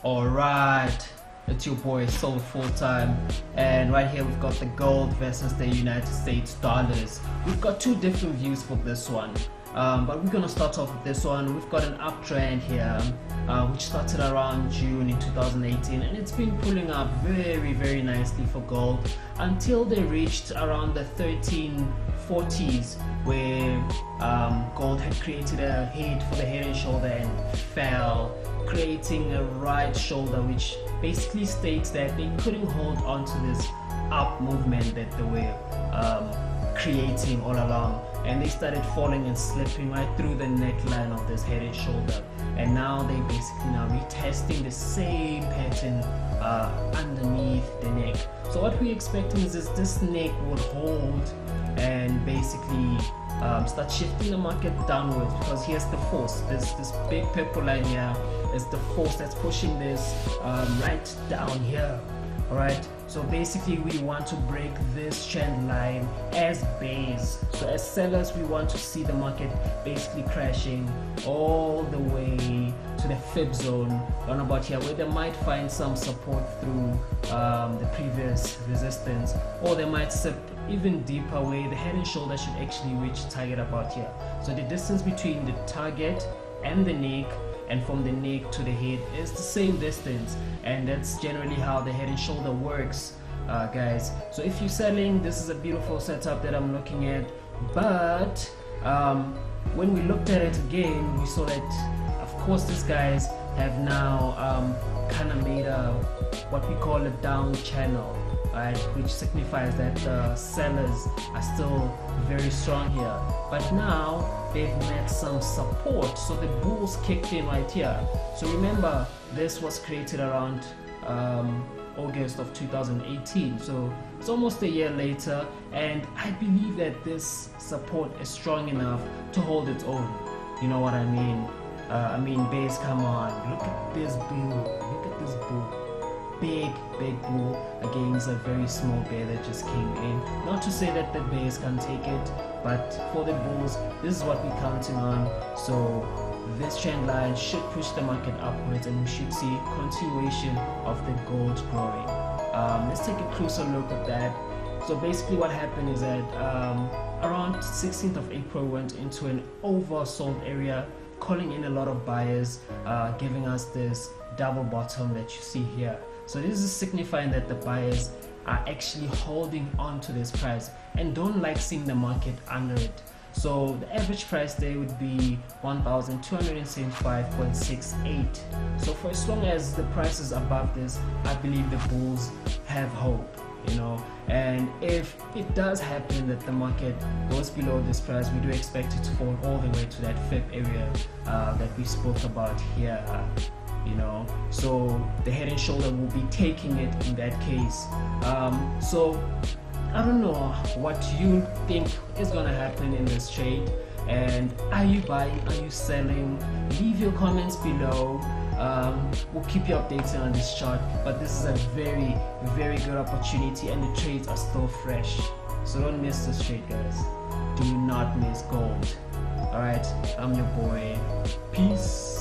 Alright, it's your boy Soul Full-Time, and right here we've got the gold versus the United States dollars. We've got two different views for this one, but we're gonna start off with this one. We've got an uptrend here, which started around June in 2018, and it's been pulling up very nicely for gold until they reached around the 1340s, where gold had created a head for the head and shoulder and fell, creating a right shoulder, which basically states that they couldn't hold on to this up movement that they were creating all along, and they started falling and slipping right through the neckline of this head and shoulder, and now they basically now retesting the same pattern underneath the neck. So what we're expecting is this neck would hold and basically start shifting the market downwards, because here's the force. This big purple line here is the force that's pushing this right down here. Alright, so basically we want to break this trend line as base. So as sellers, we want to see the market basically crashing all the way to the fib zone on about here, where they might find some support through the previous resistance, or they might sip even deeper where the head and shoulder should actually reach target about here. So the distance between the target and the neck, and from the neck to the head, is the same distance, and that's generally how the head and shoulder works, guys. So if you're selling, this is a beautiful setup that I'm looking at, but when we looked at it again, we saw that of course these guys have now kind of made a what we call a down channel, right, which signifies that the sellers are still very strong here, but now they've met some support, so the bulls kicked in right here. So remember, this was created around August of 2018, so it's almost a year later, and I believe that this support is strong enough to hold its own. You know what I mean? Base, come on, look at this bull, look at this bull. Big bull against a very small bear that just came in. Not to say that the bears can take it, but for the bulls, this is what we're counting on. So this trend line should push the market upwards, and we should see continuation of the gold growing. Let's take a closer look at that. So basically what happened is that around 16th of April went into an oversold area, calling in a lot of buyers, giving us this double bottom that you see here. So this is signifying that the buyers are actually holding on to this price and don't like seeing the market under it. So the average price there would be 1,275.68. So for as long as the price is above this, I believe the bulls have hope, you know. And if it does happen that the market goes below this price, we do expect it to fall all the way to that fib area that we spoke about here, you know. So the head and shoulder will be taking it in that case. So I don't know what you think is gonna happen in this trade, and are you buying, are you selling? Leave your comments below. We'll keep you updated on this chart, but this is a very good opportunity, and the trades are still fresh, so don't miss this trade, guys. Do not miss gold. Alright, I'm your boy. Peace.